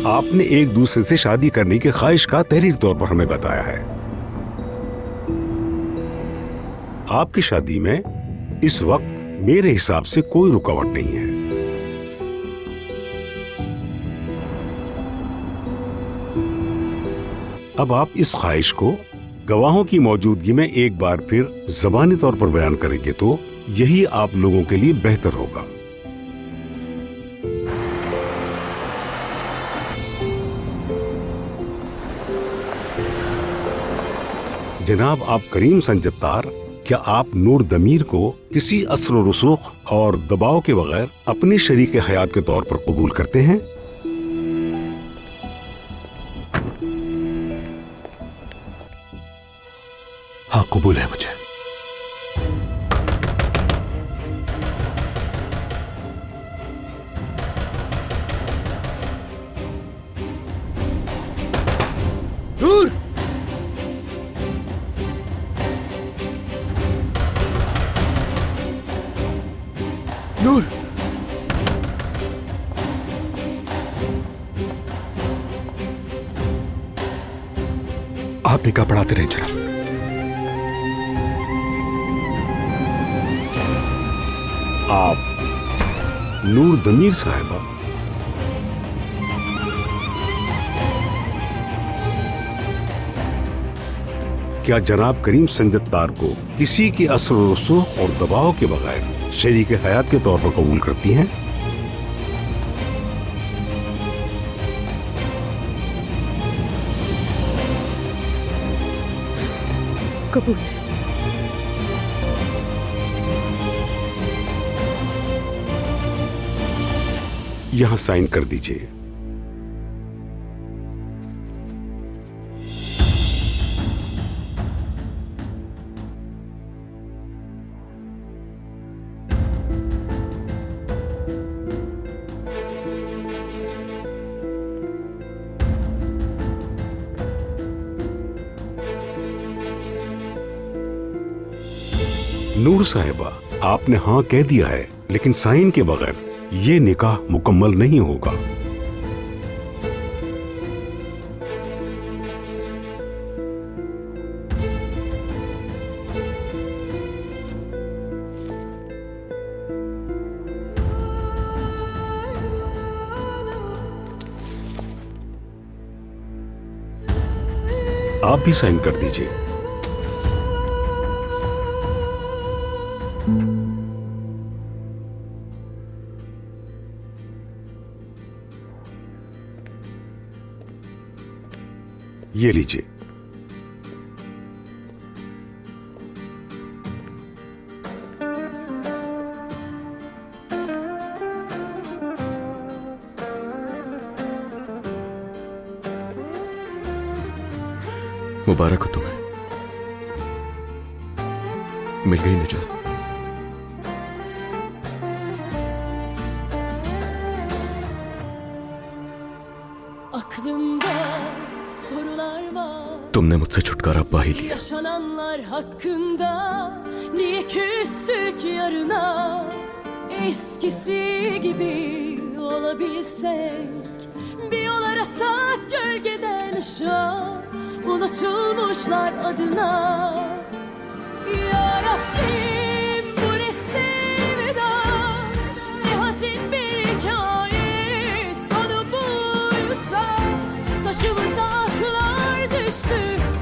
आपने एक दूसरे से शादी करने की ख्वाहिश का तहरीर तौर पर हमें बताया है। आपकी शादी में इस वक्त मेरे हिसाब से कोई रुकावट नहीं है। अब आप इस ख्वाहिश को गवाहों की मौजूदगी में एक बार फिर ज़बानी तौर पर बयान करेंगे तो यही आप लोगों के लिए बेहतर होगा। जनाब आप करीम संजत्तार, क्या आप नूर दमीर को किसी असर व रसूख और दबाव के बगैर अपनी शरीक हयात के तौर पर कबूल करते हैं? हाँ, कबूल है मुझे। नूर! नूर! आप निकाह पढ़ाते रहे जनाब। आप नूर दमीर साहिबा, क्या जनाब करीम संजत्तार को किसी के असर व रसूख और दबाव के बगैर शरीक हयात के तौर पर कबूल करती हैं? कबूल। यहां साइन कर दीजिए। नूर साहिबा, आपने हाँ कह दिया है, लेकिन साइन के बगैर ये निकाह मुकम्मल नहीं होगा। आप भी साइन कर दीजिए। ये लीजिए। मुबारक हो तुम्हें, मिल गई निजात। तुमने मुझसे छुटकारा पा ही लिया। Yaşananlar hakkında niye küstük yarına? Eskisi gibi olabilsek, bir yol arasak gölgeden ışığa, unutulmuşlar adına. Ya Rabbim bu ne sevda, ne hazin bir hikaye, sonu buysa saçımıza aklar düştü.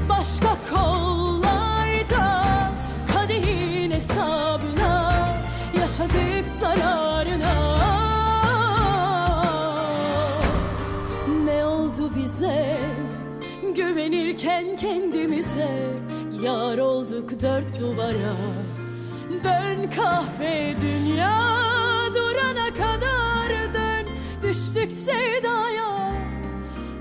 Başka kollarda kadehin hesabına, yaşadık zararına. Ne oldu bize güvenirken kendimize, yar olduk dört duvara. Dön kahve dünya durana kadar dön, düştük sevdaya.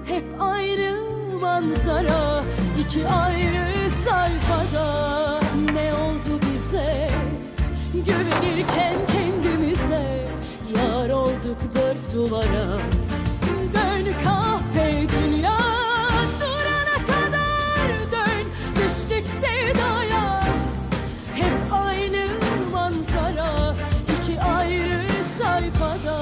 Hep aynı manzara, iki ayrı sayfada. Ne oldu bize güvenirken kendimize, yar olduk dört duvara. Dön kahpe dünya durana kadar dön, düştük sevdaya. Hep aynı manzara, iki ayrı sayfada.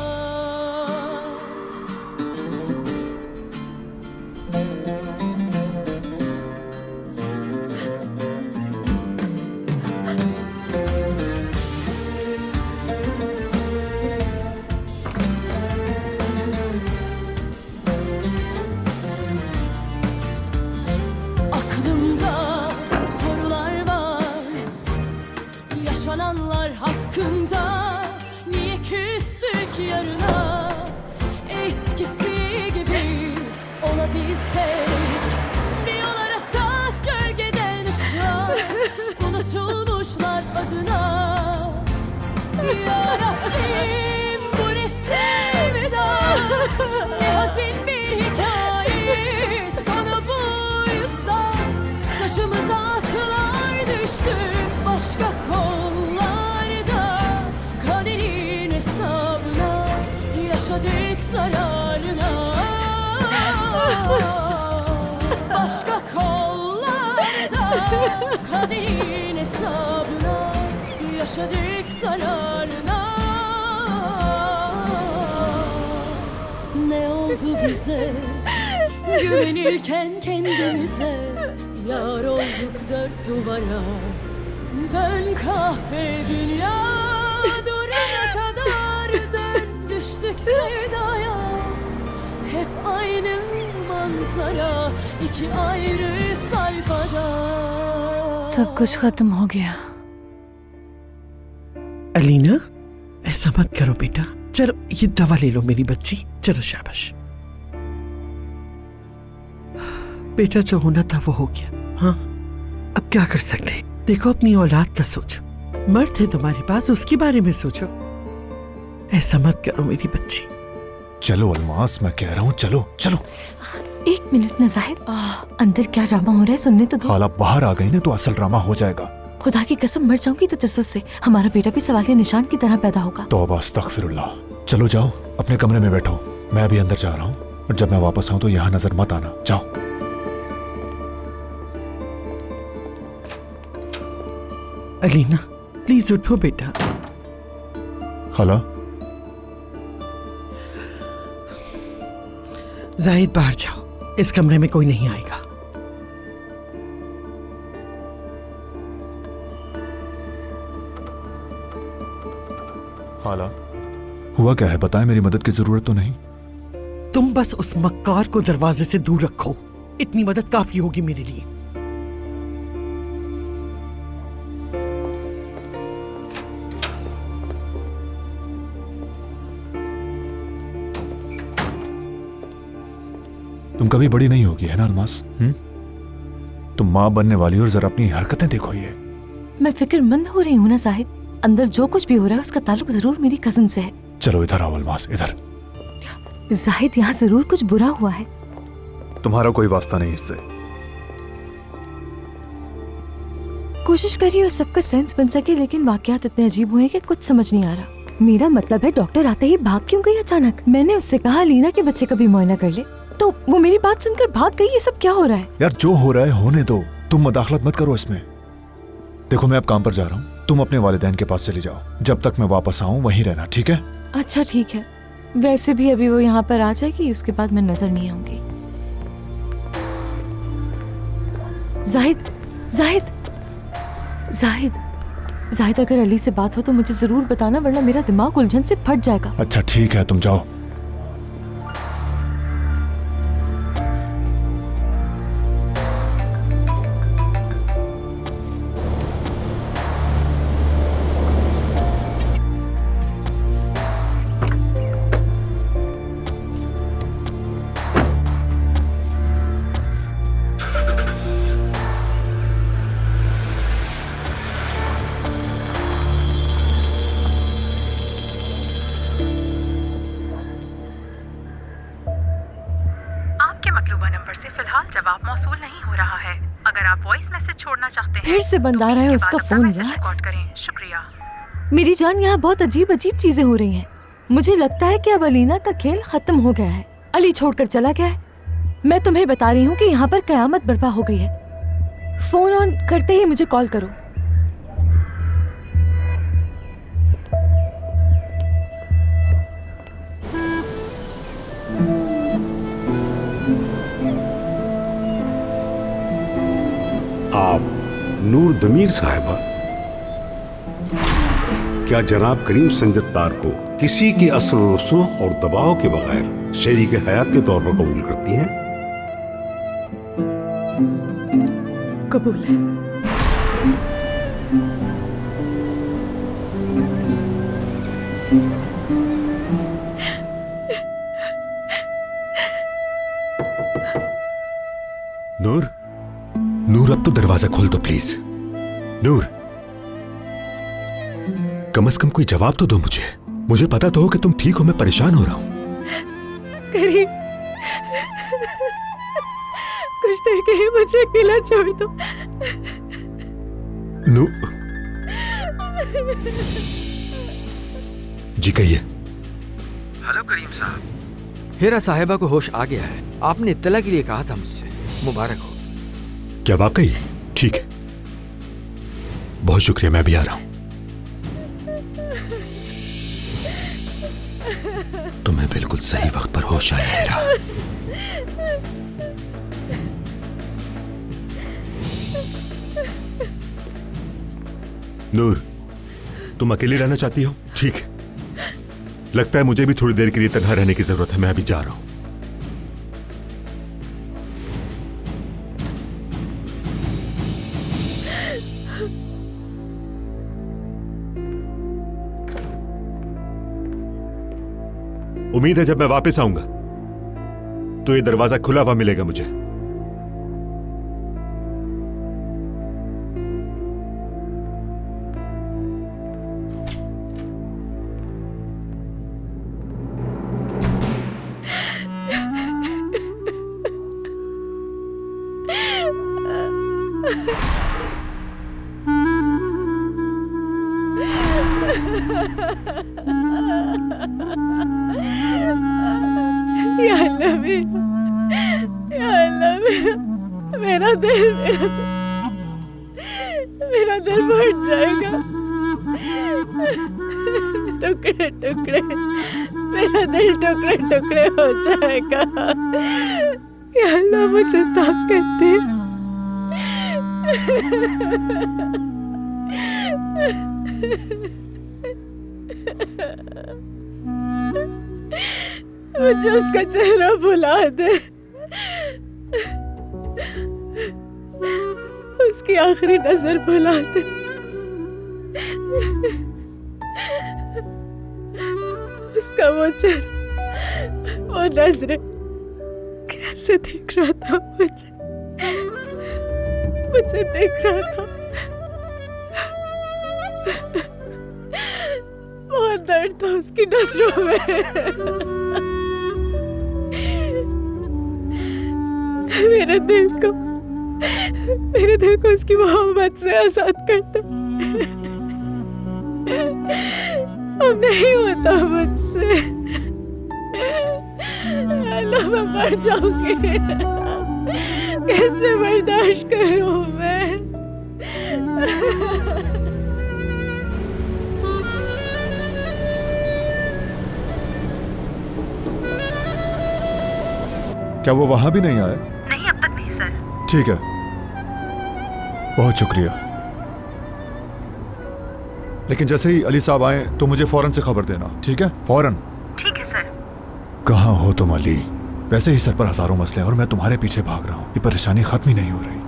eskisi gibi olabilsek. Bir yol arasak gölgeden ışığa, unutulmuşlar adına. Ya Rabbim bu ne sevda, ne hazin bir hikaye. Sonu buysa saçımıza aklar düştü başka kollarda. Kaderin hesabına yaşadık zararına. Başka kollarda kaderin hesabına yaşadık zararına. Ne oldu bize güvenirken kendimize? Yar olduk dört duvara. Dön kahve dünya, durana kadar dön. Düştük sevdaya, hep aynı manzara, iki ayrı sayfada. सब कुछ खत्म हो गया। अलीना, ऐसा मत करो बेटा। चलो ये दवा ले लो मेरी बच्ची। चलो शाबाश। बेटा जो होना था वो हो गया। हाँ, अब क्या कर सकते हैं? देखो अपनी औलाद का सोचो। मर्द है तुम्हारे पास, उसके बारे में सोचो। ऐसा मत करो मेरी बच्ची। चलो अलमास, मैं कह रहा हूँ चलो चलो। एक मिनट ना जाहिद, अंदर क्या ड्रामा हो रहा है सुनने तो दो। खाला बाहर आ गई ना तो असल ड्रामा हो जाएगा। खुदा की कसम मर जाऊंगी तो तसस्सुस से हमारा बेटा भी सवालिया निशान की तरह पैदा होगा। तौबा अस्तगफिरुल्लाह। चलो जाओ अपने कमरे में बैठो, मैं अभी अंदर जा रहा हूँ और जब मैं वापस आऊँ तो यहाँ नजर मत आना। जाओ। अलीना प्लीज उठो बेटा। खाला जाहिद बाहर जाओ, इस कमरे में कोई नहीं आएगा। खाला हुआ क्या है बताएं, मेरी मदद की जरूरत तो नहीं? तुम बस उस मक्कार को दरवाजे से दूर रखो, इतनी मदद काफी होगी मेरे लिए। तुम कभी बड़ी नहीं होगी है ना अलमास? तुम माँ बनने वाली हो और जरा अपनी हरकतें देखो। ये मैं फिक्रमंद हो रही हूँ ना जाहिद। अंदर जो कुछ भी हो रहा है उसका ताल्लुक जरूर मेरी कजिन से है। चलो इधर आओ अलमास, इधर। जाहिद यहाँ जरूर कुछ बुरा हुआ है। तुम्हारा कोई वास्ता नहीं इससे। कोशिश कर रही हूँ सबका सेंस बन सके, लेकिन वाकयात इतने अजीब हुए कि कुछ समझ नहीं आ रहा। मेरा मतलब है डॉक्टर आते ही भाग क्यों गई अचानक? मैंने उससे कहा लीना के बच्चे का भी मुआयना कर ले, तो वो मेरी बात सुनकर भाग गई। ये सब क्या हो रहा है? यार जो हो रहा है होने दो, तुम मदाखलत मत करो इसमें। देखो मैं अब काम पर जा रहा हूँ, तुम अपने वालिदैन के पास चली जाओ। जब तक मैं वापस आऊँ वहीं रहना, ठीक है? अच्छा ठीक है। वैसे भी अभी वो यहाँ पर आ जाएगी, उसके बाद मैं नजर नहीं आऊंगी। जाहिद, जाहिद, जाहिद, जाहिद, अगर अली से बात हो तो मुझे जरूर बताना, वरना मेरा दिमाग उलझन से फट जाएगा। अच्छा ठीक है, तुम जाओ। मतलूबा नंबर से फिलहाल जवाब मौसूल नहीं हो रहा है। अगर आप वॉइस मैसेज छोड़ना चाहते हैं फिर से बंद आ रहा है उसका फोन। रिकॉर्ड करें। शुक्रिया। मेरी जान, यहाँ बहुत अजीब अजीब चीजें हो रही हैं। मुझे लगता है कि अब अलीना का खेल खत्म हो गया है। अली छोड़कर चला गया है। मैं तुम्हें बता रही हूँ कि यहाँ पर कयामत बर्पा हो गई है। फोन ऑन करते ही मुझे कॉल करो। आप नूर दमीर साहिबा, क्या जनाब करीम संजत्तार को किसी के असर व रसूख और दबाव के बगैर शरीक हयात के तौर पर कबूल करती हैं? कबूल है। नूर, नूर अब तो दरवाजा खोल दो प्लीज। नूर, कम से कम कोई जवाब तो दो मुझे। मुझे पता तो हो कि तुम ठीक हो, मैं परेशान हो रहा हूं। करीम, कुछ देर के लिए मुझे अकेला छोड़ दो। नूर जी कहिए। हेलो करीम साहब, हीरा साहिबा को होश आ गया है। आपने इत्तला के लिए कहा था मुझसे। मुबारक हो। क्या वाकई? ठीक है, बहुत शुक्रिया, मैं भी आ रहा हूं। तुम्हें बिल्कुल सही वक्त पर होश आया हीरा। नूर, तुम अकेली रहना चाहती हो? ठीक है, लगता है मुझे भी थोड़ी देर के लिए तन्हा रहने की जरूरत है। मैं अभी जा रहा हूं। उम्मीद है जब मैं वापस आऊंगा तो ये दरवाजा खुला हुआ मिलेगा मुझे। या अल्लाह मेरा दिल फट जाएगा टुकड़े टुकड़े, मेरा दिल टुकड़े टुकड़े हो जाएगा। या अल्लाह मुझे ताकत दे। मुझे उसका चेहरा भुला दे, उसकी आखिरी नजर भुला दे। उसका वो चेहरा, वो नजरें कैसे देख रहा था मुझे देख रहा था। बहुत दर्द था उसकी नजरों में। मेरे दिल को उसकी मोहब्बत से आजाद कर दो। अब नहीं होता मुझसे। अल्लाह, मैं मर जाऊंगी। कैसे बर्दाश्त करूं मैं? क्या वो वहां भी नहीं आए? नहीं, अब तक नहीं सर। ठीक है, बहुत शुक्रिया। लेकिन जैसे ही अली साहब आए तो मुझे फौरन से खबर देना, ठीक है? फौरन। ठीक है सर। कहाँ हो तुम अली? वैसे ही सर पर हजारों मसले हैं और मैं तुम्हारे पीछे भाग रहा हूं। ये परेशानी खत्म ही नहीं हो रही।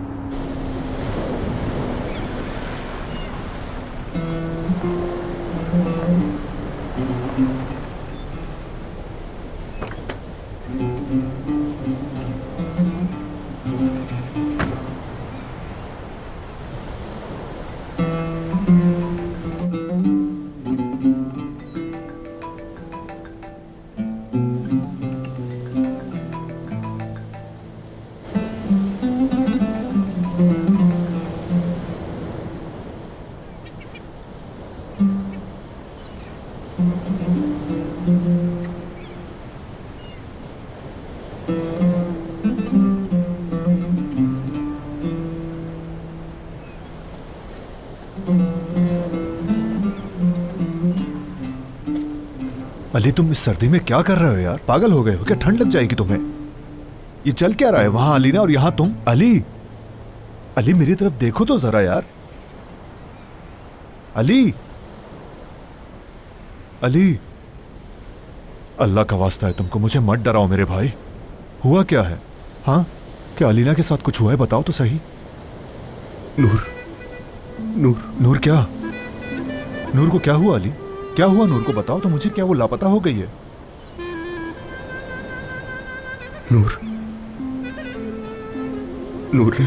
अली, तुम इस सर्दी में क्या कर रहे हो यार? पागल हो गए हो क्या? ठंड लग जाएगी तुम्हें। ये चल क्या रहा है? वहां अलीना और यहां तुम। अली, अली मेरी तरफ देखो तो जरा यार। अली, अली, अल्लाह का वास्ता है तुमको, मुझे मत डराओ मेरे भाई। हुआ क्या है? हाँ, क्या अलीना के साथ कुछ हुआ है? बताओ तो सही। नूर, नूर, नूर क्या? नूर को क्या हुआ अली? क्या हुआ नूर को? बताओ तो मुझे। क्या वो लापता हो गई है? नूर, नूर ने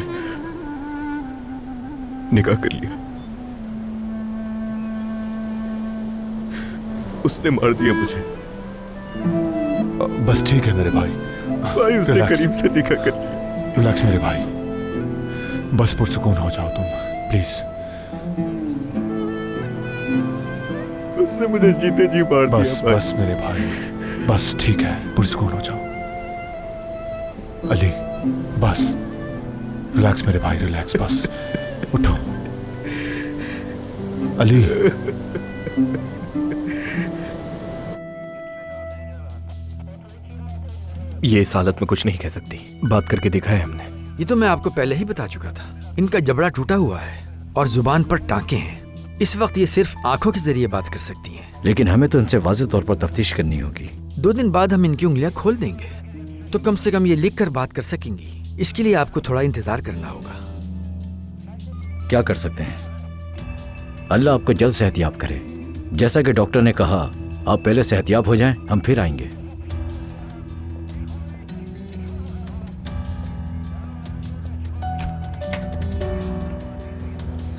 निकाह कर लिया। उसने मार दिया मुझे। बस ठीक है मेरे भाई, भाई उसने Relax. करीम से निकाह कर लिया। रिलैक्स मेरे भाई, बस पुरसुकून हो जाओ तुम प्लीज। उसने मुझे जीते जी मार बस दिया। बस मेरे भाई, बस ठीक है, पुरसुकून हो जाओ। अली बस रिलैक्स मेरे भाई, रिलैक्स, बस उठो। अली ये इस हालत में कुछ नहीं कह सकती, बात करके देखा है हमने। ये तो मैं आपको पहले ही बता चुका था। इनका जबड़ा टूटा हुआ है और जुबान पर टांके हैं। इस वक्त ये सिर्फ आंखों के जरिए बात कर सकती हैं। लेकिन हमें तो इनसे वाज़ेह तौर पर तफ्तीश करनी होगी। 2 दिन बाद हम इनकी उंगलियां खोल देंगे, तो कम से कम ये लिख कर बात कर सकेंगी। इसके लिए आपको थोड़ा इंतजार करना होगा। क्या कर सकते हैं? अल्लाह आपको जल्द सेहतयाब करे। जैसा कि डॉक्टर ने कहा, आप पहले सेहतयाब हो जाएं, हम फिर आएंगे।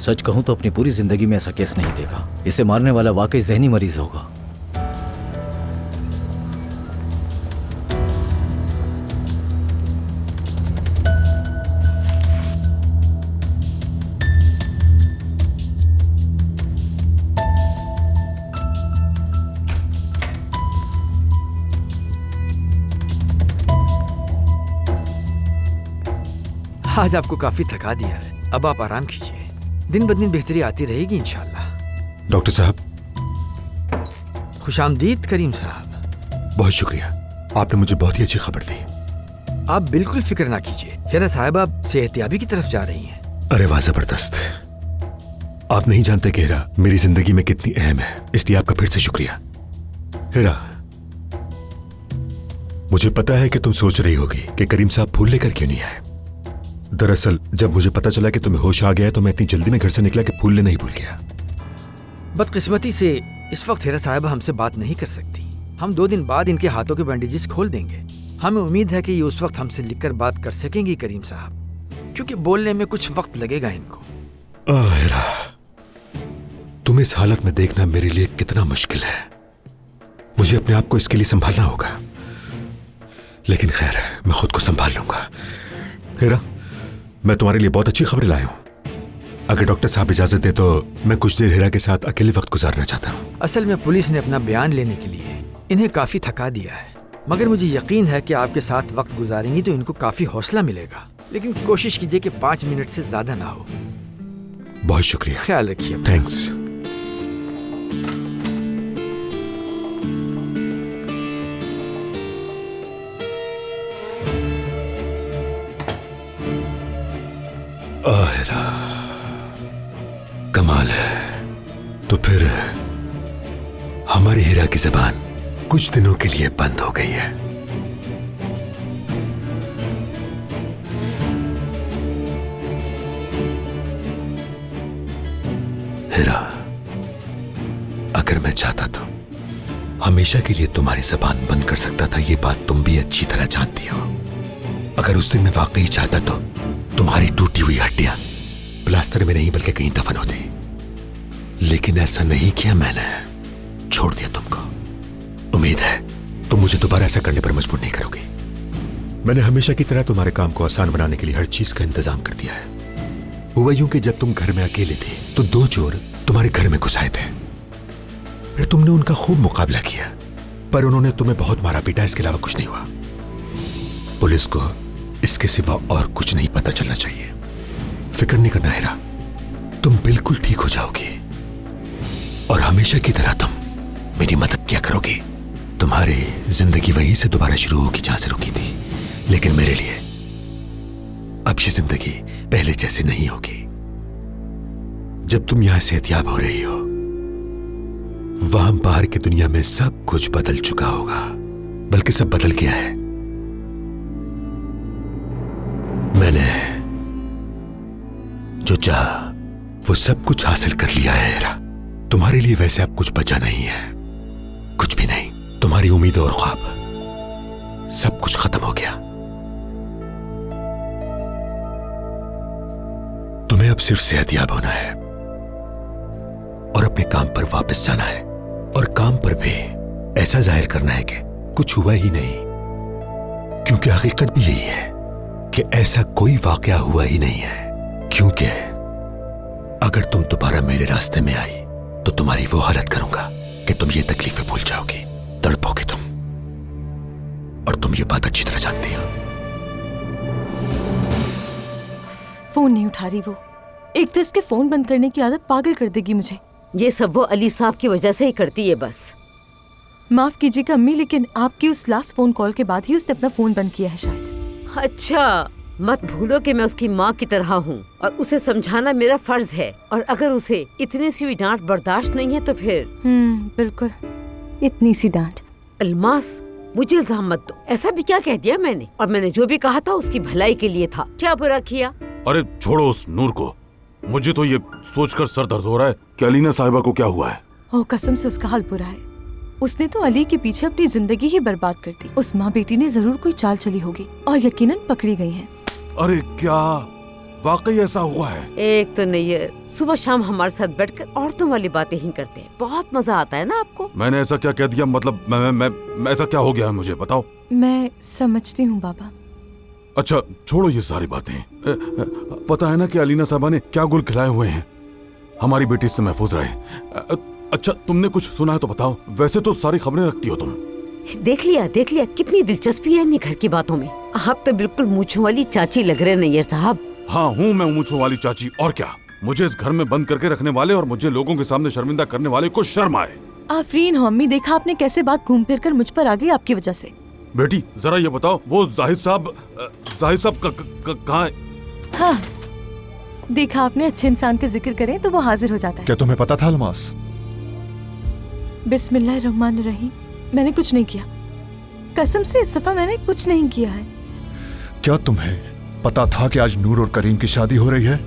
सच कहूं तो अपनी पूरी जिंदगी में ऐसा केस नहीं देखा। इसे मारने वाला वाकई जहनी मरीज होगा। आज आपको काफी थका दिया है, अब आप आराम कीजिए। दिन ब दिन बेहतरी आती रहेगी इंशाल्लाह। डॉक्टर साहब, खुशामदीद करीम साहब। बहुत शुक्रिया, आपने मुझे बहुत ही अच्छी खबर दी। आप बिल्कुल फिक्र ना कीजिए, हेरा साहब आप सेहतयाबी की तरफ जा रही हैं। अरे वाह, जबरदस्त। आप नहीं जानते कि हेरा मेरी जिंदगी में कितनी अहम है, इसलिए आपका फिर से शुक्रिया। हेरा, मुझे पता है कि तुम सोच रही होगी कि करीम साहब फूल लेकर क्यों नहीं आए। दरअसल जब मुझे पता चला कि तुम्हें होश आ गया है तो मैं इतनी जल्दी में घर से निकला कि फूल लेना ही भूल गया। बदकिस्मती से इस वक्त हेरा साहब हमसे बात नहीं कर सकती। हम 2 दिन बाद इनके हाथों के बैंडेजेस खोल देंगे। हमें उम्मीद है कि ये उस वक्त हमसे लिखकर बात कर सकेंगी करीम साहब, क्योंकि बोलने में कुछ वक्त लगेगा इनको। हेरा, तुम इस हालत में देखना मेरे लिए कितना मुश्किल है। मुझे अपने आप को इसके लिए संभालना होगा, लेकिन खैर मैं खुद को संभाल लूंगा। हेरा, मैं तुम्हारे लिए बहुत अच्छी खबर लाया हूं। अगर डॉक्टर साहब इजाजत दे तो मैं कुछ देर हेरा के साथ अकेले वक्त गुजारना चाहता हूं। असल में पुलिस ने अपना बयान लेने के लिए इन्हें काफी थका दिया है, मगर मुझे यकीन है कि आपके साथ वक्त गुजारेंगी तो इनको काफी हौसला मिलेगा। लेकिन कोशिश कीजिए कि 5 मिनट से ज्यादा ना हो। बहुत शुक्रिया, ख्याल रखिए। थैंक्स। हेरा, कमाल है। तो फिर हमारी हीरा की जबान कुछ दिनों के लिए बंद हो गई है। हीरा, अगर मैं चाहता तो हमेशा के लिए तुम्हारी जबान बंद कर सकता था। ये बात तुम भी अच्छी तरह जानती हो। अगर उस दिन मैं वाकई चाहता तो तुम्हारी टूटी हुई हड्डियां प्लास्टर में नहीं बल्कि कहीं दफन होती, लेकिन ऐसा नहीं किया मैंने। छोड़ दिया तुमको। उम्मीद है तुम मुझे दोबारा ऐसा करने पर मजबूर नहीं करोगी। मैंने हमेशा की तरह तुम्हारे काम को आसान बनाने के लिए हर चीज का इंतजाम कर दिया है। हुआ यूं कि जब तुम घर में अकेले थे तो 2 चोर तुम्हारे घर में घुस आए थे। फिर तुमने उनका खूब मुकाबला किया, पर उन्होंने तुम्हें बहुत मारा पीटा, इसके अलावा कुछ नहीं हुआ। पुलिस को इसके सिवा और कुछ नहीं पता चलना चाहिए। फिक्र नहीं करना हेरा, तुम बिल्कुल ठीक हो जाओगी और हमेशा की तरह तुम मेरी मदद किया करोगी। तुम्हारी जिंदगी वहीं से दोबारा शुरू होगी जहां से रुकी थी, लेकिन मेरे लिए अब ये जिंदगी पहले जैसे नहीं होगी। जब तुम यहां सेहतयाब हो रही हो, वहां बाहर की दुनिया में सब कुछ बदल चुका होगा, बल्कि सब बदल गया है। मैंने जो चाहा वो सब कुछ हासिल कर लिया है हेरा। तुम्हारे लिए वैसे अब कुछ बचा नहीं है, कुछ भी नहीं। तुम्हारी उम्मीद और ख्वाब सब कुछ खत्म हो गया। सिर्फ सेहतयाब होना है और अपने काम पर वापस जाना है, और काम पर भी ऐसा जाहिर करना है कि कुछ हुआ ही नहीं, क्योंकि हकीकत भी यही है कि ऐसा कोई वाकया हुआ ही नहीं है। क्योंकि अगर तुम दोबारा मेरे रास्ते में आई तो तुम्हारी वो हालत करूंगा कि तुम ये तकलीफें भूल जाओगी, तड़पोगे तुम, और तुम ये बात अच्छी तरह जानती हो। फोन नहीं उठा रही वो। एक तो इसके फोन बंद करने की आदत पागल कर देगी मुझे। ये सब वो अली साहब की वजह से ही करती है बस। माफ कीजिएगा अम्मी, लेकिन आपकी उस लास्ट फोन कॉल के बाद ही उसने अपना फोन बंद किया है शायद। अच्छा, मत भूलो कि मैं उसकी माँ की तरह हूँ और उसे समझाना मेरा फर्ज है, और अगर उसे इतनी सी भी डांट बर्दाश्त नहीं है तो फिर। बिल्कुल, इतनी सी डांट। अल्मास, मुझे इल्जाम मत दो। ऐसा भी क्या कह दिया मैंने? और मैंने जो भी कहा था उसकी भलाई के लिए था। क्या बुरा किया? अरे छोड़ो उस नूर को। मुझे तो ये सोचकर सर दर्द हो रहा है कि अलीना साहिबा को क्या हुआ है। ओह, कसम से उसका हाल बुरा है। उसने तो अली के पीछे अपनी जिंदगी ही बर्बाद कर दी। उस माँ बेटी ने जरूर कोई चाल चली होगी और यकीनन पकड़ी गई है। अरे क्या वाकई ऐसा हुआ है? एक तो नैयर सुबह शाम हमारे साथ बैठकर औरतों वाली बातें ही करते हैं। बहुत मजा आता है ना आपको? मैंने ऐसा क्या कह दिया? मतलब मैं ऐसा क्या हो गया है, मुझे बताओ। मैं समझती हूँ बाबा। अच्छा छोड़ो ये सारी बातें। पता है ना कि अलीना साहबा ने क्या गुल खिलाए हुए हैं हमारी बेटी से महफूज रहे। अच्छा तुमने कुछ सुना है तो बताओ। वैसे तो सारी खबरें रखती हो तुम। देख लिया कितनी दिलचस्पी है इन घर की बातों में। आप तो बिल्कुल मूंछों वाली चाची लग रहे नैयर साहब। हाँ हूँ मैं मूंछों वाली चाची, और क्या। मुझे इस घर में बंद करके रखने वाले और मुझे लोगों के सामने शर्मिंदा करने वाले को शर्म आए। आफरीन हो अम्मी, देखा आपने कैसे बात घूम फिर कर मुझ पर आ गई आपकी वजह से। बेटी जरा ये बताओ, वो जाहिद साहब कहाँ है? हाँ, देखा आपने, अच्छे इंसान के जिक्र करें तो वो हाजिर हो जाता है। क्या तुम्हें पता था अल्मास? बिस्मिल्लाहिर्रहमानिर्रहीम। मैंने कुछ नहीं किया, कसम से इस दफा मैंने कुछ नहीं किया है। क्या तुम्हें पता था कि आज नूर और करीम की शादी हो रही है?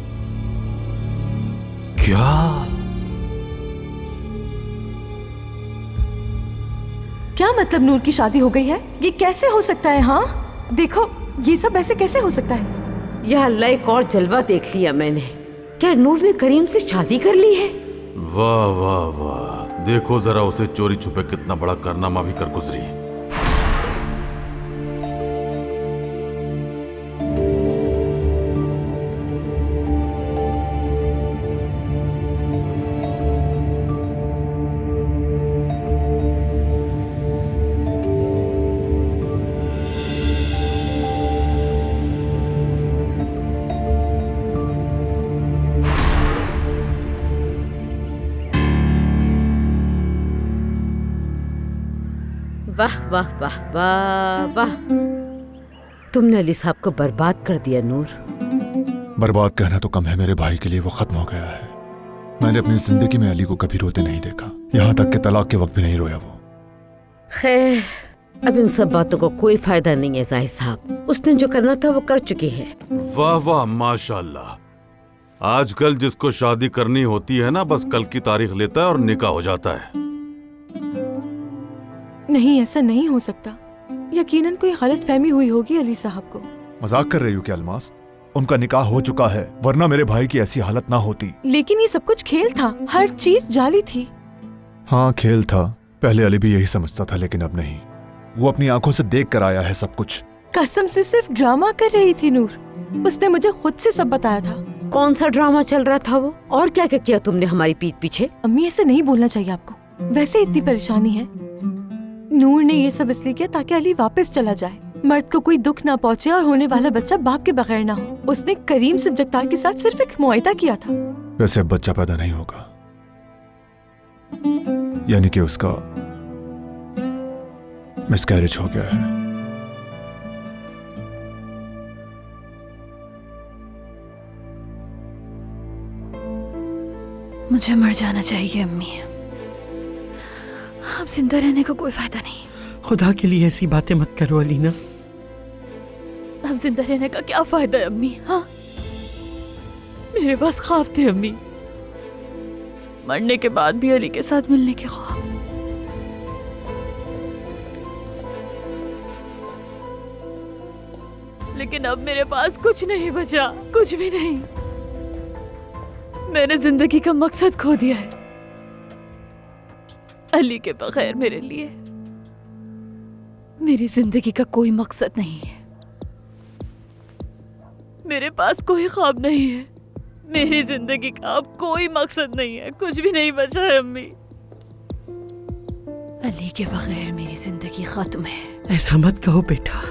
क्या मतलब नूर की शादी हो गई है? ये कैसे हो सकता है? हाँ देखो, ये सब ऐसे कैसे हो सकता है? यह अल्लाह, एक और जलवा देख लिया मैंने। क्या नूर ने करीम से शादी कर ली है? वाह वाह वाह, देखो जरा उसे चोरी छुपे कितना बड़ा कारनामा भी कर गुजरी। वाह वाह वाह वाह वाह, तुमने अली साहब को बर्बाद कर दिया नूर। बर्बाद कहना तो कम है, मेरे भाई के लिए वो खत्म हो गया है। मैंने अपनी जिंदगी में अली को कभी रोते नहीं देखा, यहाँ तक कि तलाक के वक्त भी नहीं रोया वो। खैर, अब इन सब बातों को कोई फायदा नहीं है जाहिद साहब। उसने जो करना था वो कर चुकी है। वाह वाह माशाल्लाह। आजकल जिसको शादी करनी होती है ना, बस कल की तारीख लेता है और निकाह हो जाता है। नहीं, ऐसा नहीं हो सकता। यकीनन कोई गलतफहमी हुई होगी अली साहब को। मजाक कर रही हो क्या अल्मास? उनका निकाह हो चुका है, वरना मेरे भाई की ऐसी हालत ना होती। लेकिन ये सब कुछ खेल था, हर चीज जाली थी। हाँ खेल था, पहले अली भी यही समझता था, लेकिन अब नहीं। वो अपनी आंखों से देख कर आया है सब कुछ। कसम से सिर्फ ड्रामा कर रही थी नूर, उसने मुझे खुद से सब बताया था। कौन सा ड्रामा चल रहा था वो? और क्या क्या किया तुमने हमारी पीठ पीछे? अम्मी ऐसे नहीं बोलना चाहिए आपको। वैसे इतनी परेशानी है, नूर ने ये सब इसलिए किया ताकि अली वापस चला जाए, मर्द को कोई दुख ना पहुंचे और होने वाला बच्चा बाप के बगैर ना हो। उसने करीम सज्जतार के साथ सिर्फ एक मुआयदा किया था। वैसे अब बच्चा पैदा नहीं होगा, यानी कि उसका मिसकैरेज हो गया है। मुझे मर जाना चाहिए अम्मी, अब जिंदा रहने का कोई फायदा नहीं। खुदा के लिए ऐसी बातें मत करो अलीना। अब जिंदा रहने का क्या फायदा है अम्मी? हाँ, मेरे पास ख्वाब थे अम्मी, मरने के बाद भी अली के साथ मिलने के ख्वाब। लेकिन अब मेरे पास कुछ नहीं बचा, कुछ भी नहीं। मैंने जिंदगी का मकसद खो दिया है। अली के बगैर मेरे लिए मेरी जिंदगी का कोई मकसद नहीं है। मेरे पास कोई ख्वाब नहीं है। मेरी जिंदगी का अब कोई मकसद नहीं है। कुछ भी नहीं बचा है अम्मी। अली के बगैर मेरी जिंदगी खत्म है। ऐसा मत कहो बेटा,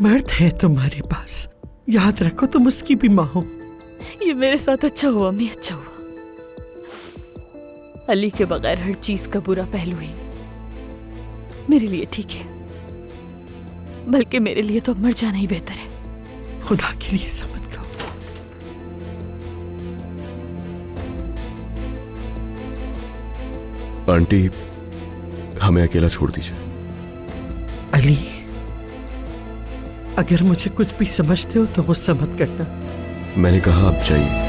मर्द है तुम्हारे पास, याद रखो तुम उसकी भी माँ हो। ये मेरे साथ अच्छा हुआ अम्मी, अच्छा हुआ। अली के बगैर हर चीज का बुरा पहलू ही मेरे लिए ठीक है, बल्कि मेरे लिए तो अब मर जाना ही बेहतर है। खुदा के लिए ऐसा मत कहो। आंटी, हमें अकेला छोड़ दीजिए। अली, अगर मुझे कुछ भी समझते हो तो गुस्सा मत करना। मैंने कहा आप जाइए।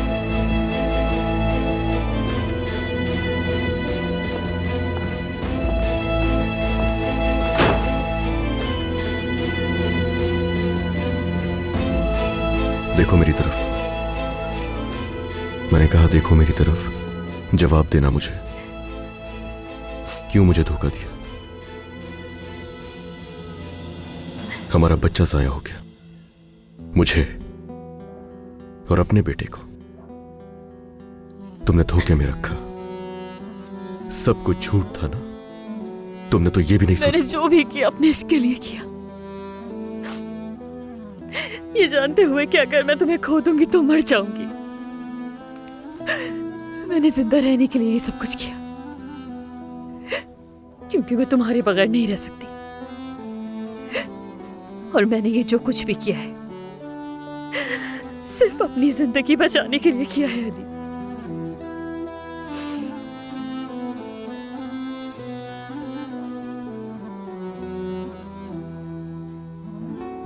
देखो मेरी तरफ। मैंने कहा देखो मेरी तरफ, जवाब देना मुझे। क्यों मुझे धोखा दिया? हमारा बच्चा जाया हो गया, मुझे और अपने बेटे को तुमने धोखे में रखा। सब कुछ झूठ था ना? तुमने तो ये भी नहीं मैंने जो भी किया अपने इश्क के लिए किया, ये जानते हुए कि अगर मैं तुम्हें खो दूंगी तो मर जाऊंगी। मैंने जिंदा रहने के लिए ये सब कुछ किया, क्योंकि मैं तुम्हारे बगैर नहीं रह सकती। और मैंने ये जो कुछ भी किया है सिर्फ अपनी जिंदगी बचाने के लिए किया है अली।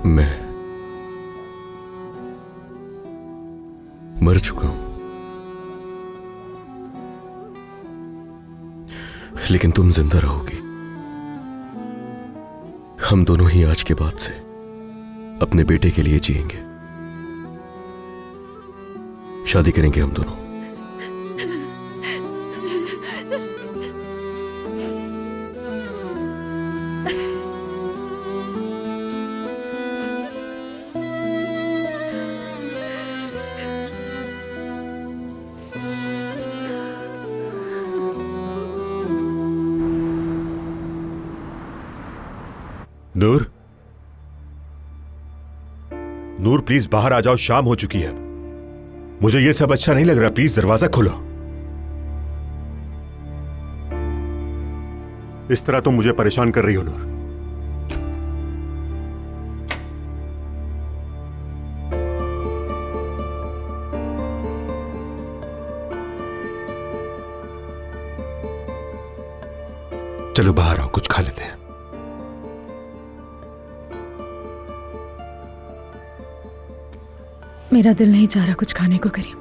मैं मर चुका हूं, लेकिन तुम जिंदा रहोगी। हम दोनों ही आज के बाद से अपने बेटे के लिए जिएंगे। शादी करेंगे हम दोनों। नूर, नूर प्लीज बाहर आ जाओ, शाम हो चुकी है। मुझे ये सब अच्छा नहीं लग रहा, प्लीज दरवाजा खोलो। इस तरह तुम मुझे परेशान कर रही हो नूर। चलो बाहर आओ, कुछ खा लेते हैं। मेरा दिल नहीं चाह रहा कुछ खाने को करीम।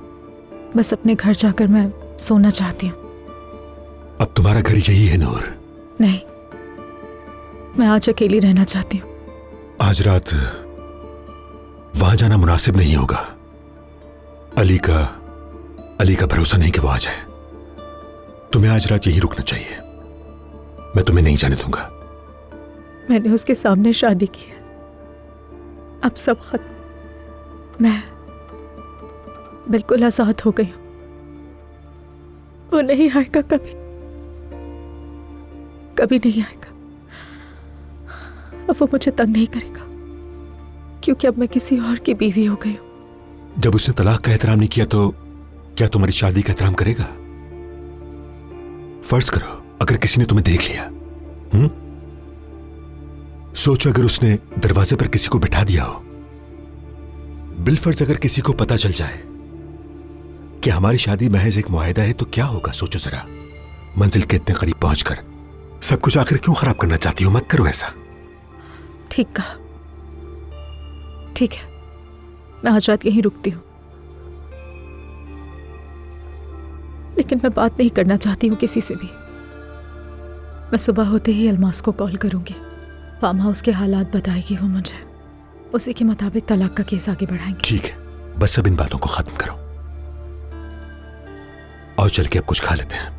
बस अपने घर जाकर मैं सोना चाहती हूँ। अब तुम्हारा घर यही है नूर? नहीं, मैं आज अकेली रहना चाहती हूँ। आज रात वहां जाना मुनासिब नहीं होगा। अली का भरोसा नहीं कि वो आ जाए। तुम्हें आज रात यही रुकना चाहिए। मैं तुम्हें नहीं जाने दूंगा। मैंने उसके सामने शादी की है, अब सब खत्म। मैं बिल्कुल आजाद हो गई हूं। वो नहीं आएगा, कभी नहीं आएगा। अब वो मुझे तंग नहीं करेगा, क्योंकि अब मैं किसी और की बीवी हो गई हूं। जब उसने तलाक का एहतराम नहीं किया तो क्या तुम्हारी शादी का एहतराम करेगा? फर्ज करो अगर किसी ने तुम्हें देख लिया, सोचो अगर उसने दरवाजे पर किसी को बिठा दिया हो। बिलफर्ज अगर किसी को पता चल जाए कि हमारी शादी महज एक मुआहिदा है तो क्या होगा? सोचो जरा। मंजिल के इतने करीब पहुंचकर सब कुछ आखिर क्यों खराब करना चाहती हो? मत करो ऐसा। ठीक कहा, ठीक है, मैं आज रात यहीं रुकती हूँ। लेकिन मैं बात नहीं करना चाहती हूँ किसी से भी। मैं सुबह होते ही अलमास को कॉल करूंगी। फार्म हाउस के हालात बताएगी वो मुझे। उसी के मुताबिक तलाक का केस आगे बढ़ाएंगे। ठीक है, बस सब इन बातों को खत्म करो। आओ चल के अब कुछ खा लेते हैं।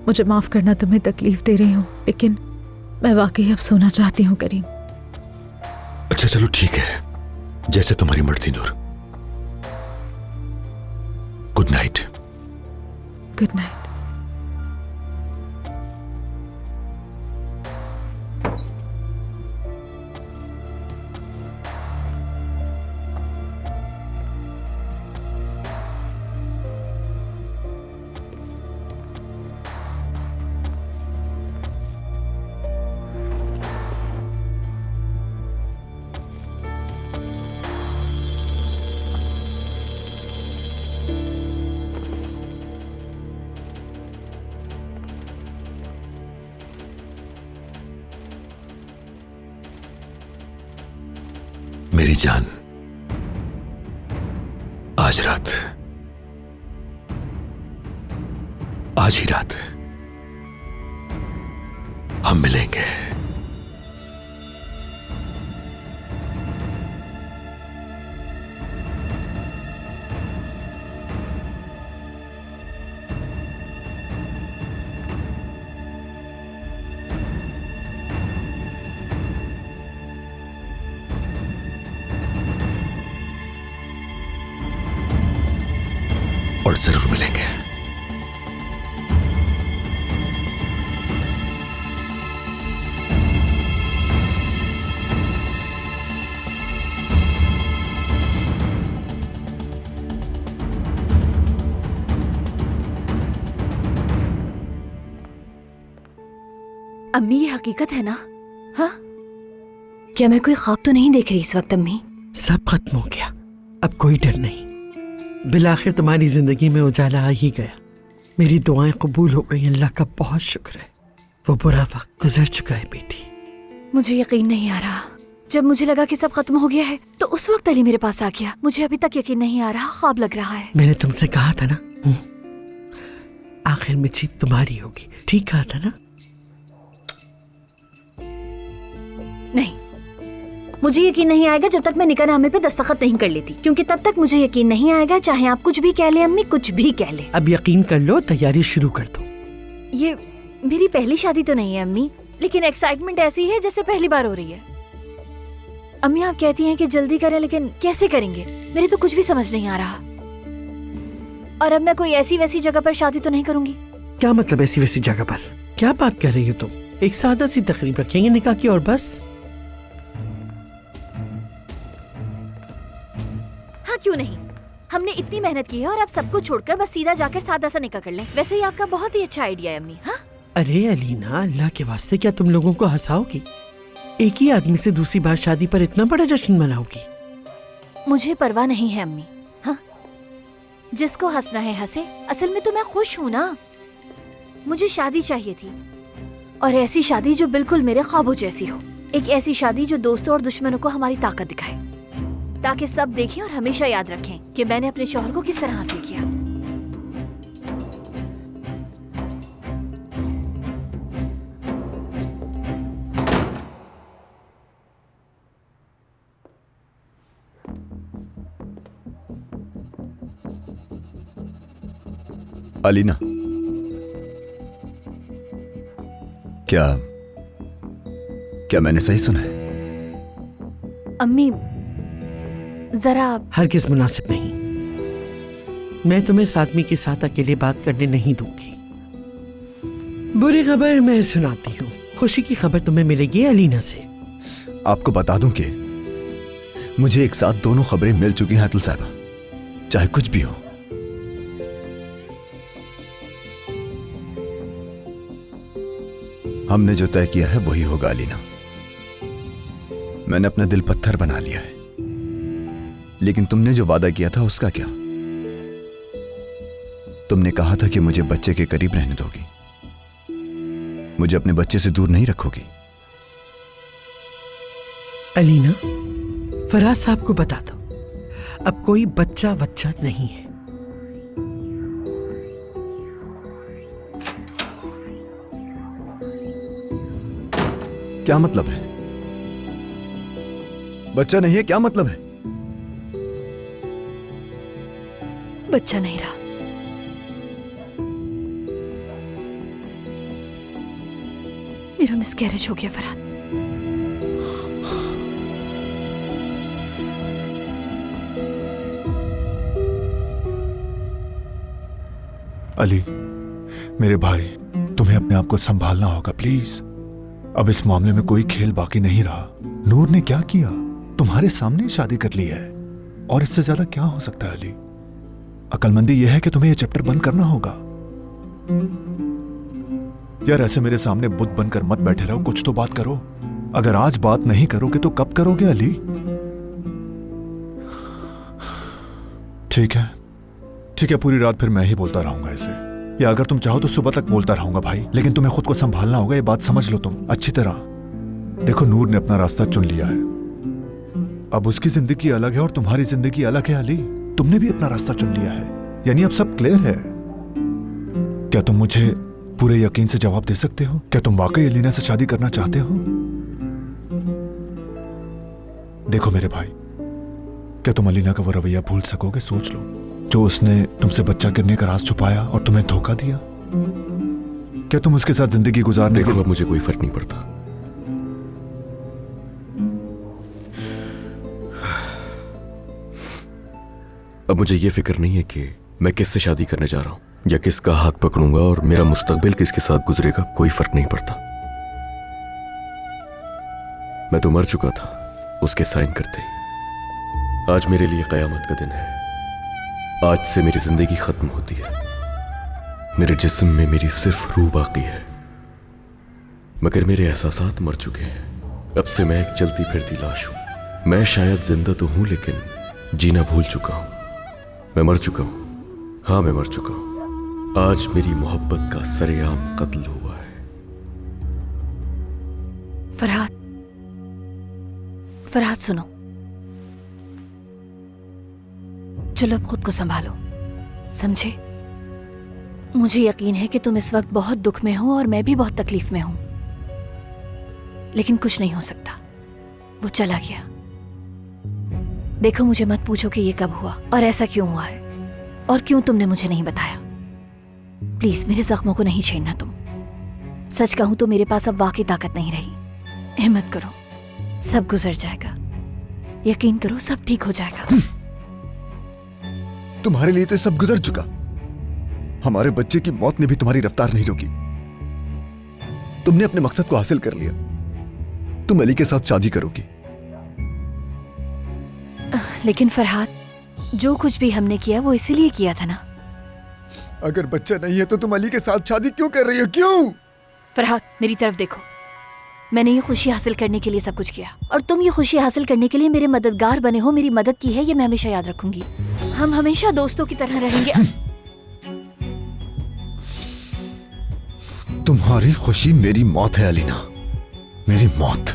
मुझे माफ करना, तुम्हें तकलीफ दे रही हूँ, लेकिन मैं वाकई अब सोना चाहती हूँ करीम। अच्छा चलो ठीक है, जैसे तुम्हारी मर्जी Noor. Good night. Good night. मेरी जान, आज ही रात हम मिलेंगे। और जरूर मिलेंगे। अम्मी ये हकीकत है ना? हाँ, क्या मैं कोई ख्वाब तो नहीं देख रही इस वक्त अम्मी? सब खत्म हो गया, अब कोई डर नहीं। बिलाखिर तुम्हारी जिंदगी में उजाला आ ही गया। मेरी दुआएं कबूल हो गई, अल्लाह का बहुत शुक्र है। वो बुरा वक्त गुजर चुका है बेटी। मुझे यकीन नहीं आ रहा। जब मुझे लगा कि सब खत्म हो गया है तो उस वक्त अली मेरे पास आ गया। मुझे अभी तक यकीन नहीं आ रहा, ख्वाब लग रहा है। मैंने तुमसे कहा था ना, आखिर में जीत तुम्हारी होगी। ठीक कहा था ना? नहीं, मुझे यकीन नहीं आएगा जब तक मैं निकाहनामे पे दस्तखत नहीं कर लेती, क्योंकि तब तक मुझे यकीन नहीं आएगा, चाहे आप कुछ भी कह ले अम्मी, कुछ भी कह ले। अब यकीन कर लो, तैयारी शुरू कर दो। ये मेरी पहली शादी तो नहीं है अम्मी, लेकिन एक्साइटमेंट ऐसी है जैसे पहली बार हो रही है। अम्मी आप कहती हैं कि जल्दी करें, लेकिन कैसे करेंगे? मेरे तो कुछ भी समझ नहीं आ रहा। और अब मैं कोई ऐसी वैसी जगह पर शादी तो नहीं करूंगी। क्या मतलब ऐसी वैसी जगह पर? क्या बात कर रही हो तुम? एक सादा सी तकरीब रखेंगे निकाह की और बस। हाँ क्यों नहीं, हमने इतनी मेहनत की है और अब सब कुछ छोड़कर बस सीधा जाकर सादा सा निकाह कर लें। वैसे ही आपका बहुत ही अच्छा आइडिया है अम्मी। हाँ अरे अलीना, अल्लाह के वास्ते क्या तुम लोगों को हंसाओगी? एक ही आदमी से दूसरी बार शादी पर इतना बड़ा जश्न मनाओगी? मुझे परवाह नहीं है अम्मी। हाँ, जिसको हंसना है हंसे, असल में तो मैं खुश हूँ ना। मुझे शादी चाहिए थी, और ऐसी शादी जो बिल्कुल मेरे ख्वाबों जैसी हो। एक ऐसी शादी जो दोस्तों और दुश्मनों को हमारी ताकत दिखाए, ताकि सब देखें और हमेशा याद रखें कि मैंने अपने शौहर को किस तरह हासिल किया। अलीना, क्या मैंने सही सुना है? अम्मी जरा हरगिज़ मुनासिब नहीं। मैं तुम्हें इस आदमी के साथ अकेले बात करने नहीं दूंगी। बुरी खबर मैं सुनाती हूँ, खुशी की खबर तुम्हें मिलेगी अलीना से। आपको बता दूं कि मुझे एक साथ दोनों खबरें मिल चुकी हैं अतुल साहबा, चाहे कुछ भी हो। हमने जो तय किया है वही होगा अलीना। मैंने अपना दिल पत्थर बना लिया है, लेकिन तुमने जो वादा किया था उसका क्या? तुमने कहा था कि मुझे बच्चे के करीब रहने दोगी, मुझे अपने बच्चे से दूर नहीं रखोगी। अलीना, फराज साहब को बता दो, अब कोई बच्चा बच्चा नहीं है। क्या मतलब है? बच्चा नहीं है, क्या मतलब है? बच्चा नहीं रहा। मेरा मिसकैरेज हो गया फरहाद। अली, मेरे भाई, तुम्हें अपने आप को संभालना होगा प्लीज। अब इस मामले में कोई खेल बाकी नहीं रहा। नूर ने क्या किया? तुम्हारे सामने ही शादी कर ली है, और इससे ज्यादा क्या हो सकता है अली? अकलमंदी यह है कि तुम्हें यह चैप्टर बंद करना होगा। यार, ऐसे मेरे सामने बुत बनकर मत बैठे रहो, कुछ तो बात करो। अगर आज बात नहीं करोगे तो कब करोगे अली? ठीक है, ठीक है, पूरी रात फिर मैं ही बोलता रहूंगा इसे, या अगर तुम चाहो तो सुबह तक बोलता रहूंगा भाई, लेकिन तुम्हें खुद को संभालना होगा। ये बात समझ लो तुम अच्छी तरह। देखो, नूर ने अपना रास्ता चुन लिया है। अब उसकी जिंदगी अलग है और तुम्हारी जिंदगी अलग है अली। तुमने भी अपना रास्ता चुन लिया है, यानी अब सब क्लियर है। क्या तुम मुझे पूरे यकीन से जवाब दे सकते हो? क्या तुम वाकई अलीना से शादी करना चाहते हो? देखो मेरे भाई, क्या तुम अलीना का वो रवैया भूल सकोगे? सोच लो, जो उसने तुमसे बच्चा गिरने का राज छुपाया और तुम्हें धोखा दिया। क्या तुम उसके साथ जिंदगी गुजारने देखो, अब मुझे कोई फर्क नहीं पड़ता। अब मुझे ये फिक्र नहीं है कि मैं किससे शादी करने जा रहा हूं या किसका हाथ पकड़ूंगा और मेरा मुस्तकबिल किसके साथ गुजरेगा, कोई फर्क नहीं पड़ता। मैं तो मर चुका था उसके साइन करते ही। आज मेरे लिए कयामत का दिन है। आज से मेरी जिंदगी खत्म होती है। मेरे जिस्म में मेरी सिर्फ रूह बाकी है, मगर मेरे एहसासात मर चुके हैं। अब से मैं एक चलती फिरती लाश हूं। मैं शायद जिंदा तो हूं, लेकिन जीना भूल चुका हूं। मैं मर चुका हूं। हाँ, मैं मर चुका हूं। आज मेरी मोहब्बत का सरेआम कत्ल हुआ है। फरहाद, फरहाद सुनो, चलो अब खुद को संभालो, समझे? मुझे यकीन है कि तुम इस वक्त बहुत दुख में हो और मैं भी बहुत तकलीफ में हूं, लेकिन कुछ नहीं हो सकता। वो चला गया। देखो, मुझे मत पूछो कि ये कब हुआ और ऐसा क्यों हुआ है और क्यों तुमने मुझे नहीं बताया। प्लीज मेरे जख्मों को नहीं छेड़ना तुम। सच कहूं तो मेरे पास अब वाकई ताकत नहीं रही। हिम्मत करो, सब गुजर जाएगा। यकीन करो, सब ठीक हो जाएगा। तुम्हारे लिए तो सब गुजर चुका। हमारे बच्चे की मौत ने भी तुम्हारी रफ्तार नहीं रोकी। तुमने अपने मकसद को हासिल कर लिया। तुम अली के साथ शादी करोगी। लेकिन फरहाद, जो कुछ भी हमने किया वो इसीलिए किया था ना। अगर बच्चा नहीं है तो तुम अली के साथ शादी क्यों कर रही हो? क्यों? फरहाद, मेरी तरफ देखो। मैंने ये खुशी हासिल करने के लिए सब कुछ किया और तुम ये खुशी हासिल करने के लिए मेरे मददगार बने हो, मेरी मदद की है, ये मैं हमेशा याद रखूंगी। हम हमेशा दोस्तों की तरह रहेंगे। तुम्हारी खुशी मेरी मौत है अलीना, मेरी मौत।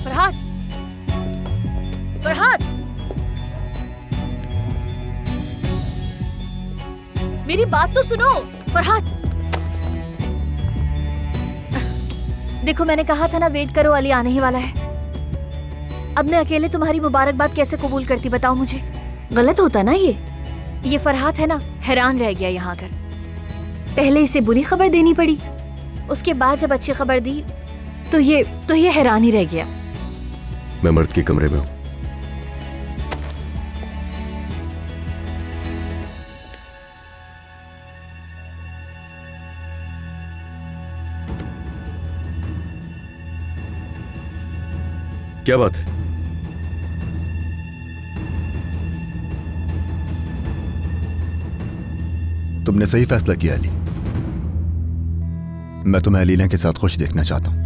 फरहाद, फरहाद, मेरी बात तो सुनो। फरहाद, देखो, मैंने कहा था ना वेट करो, अली आने ही वाला है। अब मैं अकेले तुम्हारी मुबारकबाद कैसे कबूल करती, बताओ मुझे? गलत होता ना ये फरहाद है ना, हैरान रह गया यहाँ आकर। पहले इसे बुरी खबर देनी पड़ी, उसके बाद जब अच्छी खबर दी तो ये हैरान ही रह गया। मैं मर्द के कमरे में हूं। क्या बात है? तुमने सही फैसला किया अली। मैं तुम्हें अलीना के साथ खुश देखना चाहता हूं।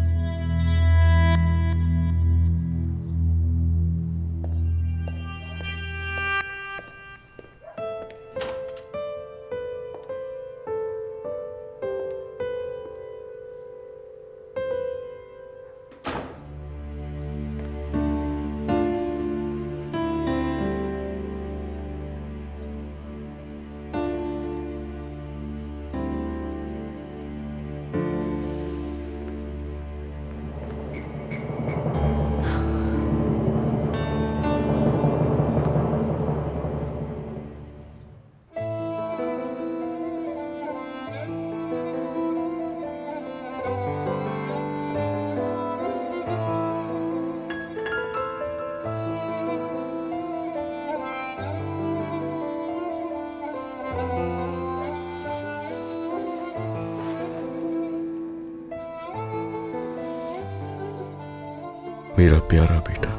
मेरा प्यारा बेटा,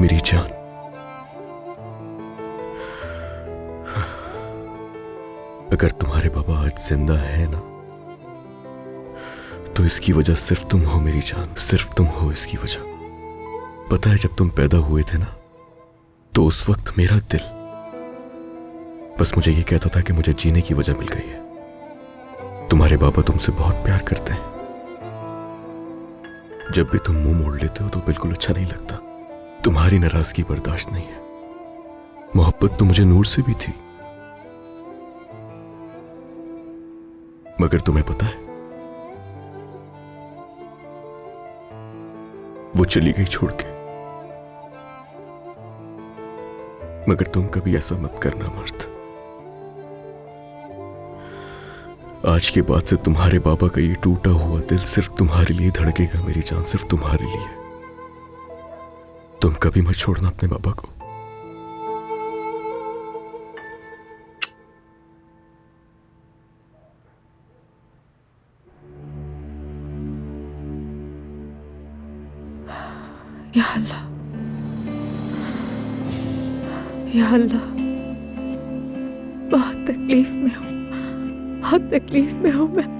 मेरी जान। अगर तुम्हारे बाबा आज जिंदा है ना, तो इसकी वजह सिर्फ तुम हो मेरी जान, सिर्फ तुम हो इसकी वजह। पता है, जब तुम पैदा हुए थे ना, तो उस वक्त मेरा दिल बस मुझे ये कहता था कि मुझे जीने की वजह मिल गई है। तुम्हारे बाबा तुमसे बहुत प्यार करते हैं। जब भी तुम मुंह मोड़ लेते हो तो बिल्कुल अच्छा नहीं लगता। तुम्हारी नाराजगी बर्दाश्त नहीं है। मोहब्बत तो मुझे नूर से भी थी, मगर तुम्हें पता है, वो चली गई छोड़ के। मगर तुम कभी ऐसा मत करना मर्द। आज के बाद से तुम्हारे बाबा का ये टूटा हुआ दिल सिर्फ तुम्हारे लिए धड़केगा मेरी जान, सिर्फ तुम्हारे लिए। तुम कभी मत छोड़ना अपने बाबा को। या अल्लाह, या अल्लाह, बहुत तकलीफ में हूँ, बहुत तकलीफ में हूँ मैं।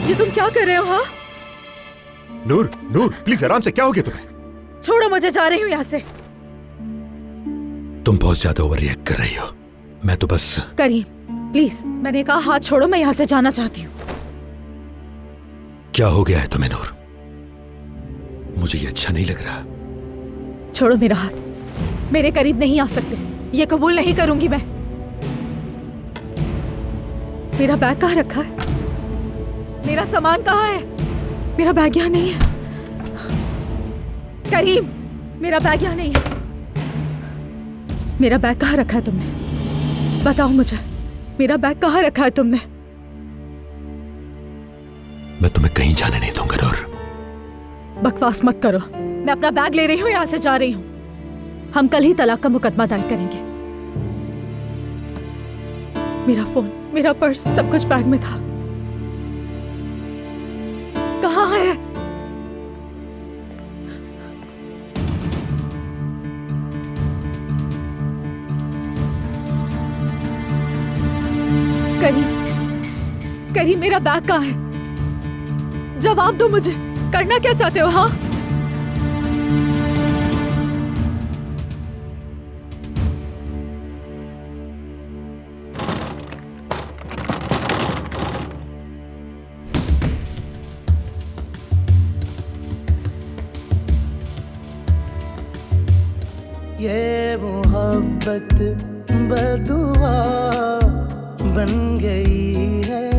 ये तुम क्या कर रहे हो? हाँ, नूर, नूर प्लीज आराम से। क्या हो गया तुम्हें? छोड़ो मुझे, जा रही हूँ यहाँ से। तुम बहुत ज्यादा ओवर रिएक्ट कर रही हो। मैं तो बस। करीम प्लीज, मैंने कहा हाथ छोड़ो, मैं यहाँ से जाना चाहती हूँ। क्या हो गया है तुम्हें नूर? मुझे ये अच्छा नहीं लग रहा। छोड़ो मेरा हाथ, मेरे करीब नहीं आ सकते, ये कबूल नहीं करूंगी मैं। मेरा बैग कहाँ रखा है? मेरा सामान कहाँ है? मेरा बैग यहाँ नहीं है। करीम, मेरा बैग यहाँ नहीं है। मेरा बैग कहाँ रखा है तुमने? बताओ मुझे, मेरा बैग कहाँ रखा है तुमने? मैं तुम्हें कहीं जाने नहीं दूंगा नूर। बकवास मत करो, मैं अपना बैग ले रही हूँ, यहाँ से जा रही हूँ। हम कल ही तलाक का मुकदमा दायर करेंगे। मेरा फोन, मेरा पर्स, सब कुछ बैग में था। कहाँ है? करीम, मेरा बैग कहाँ है? जवाब दो मुझे, करना क्या चाहते हो? हाँ, ये मोहब्बत बदुआ बन गई है।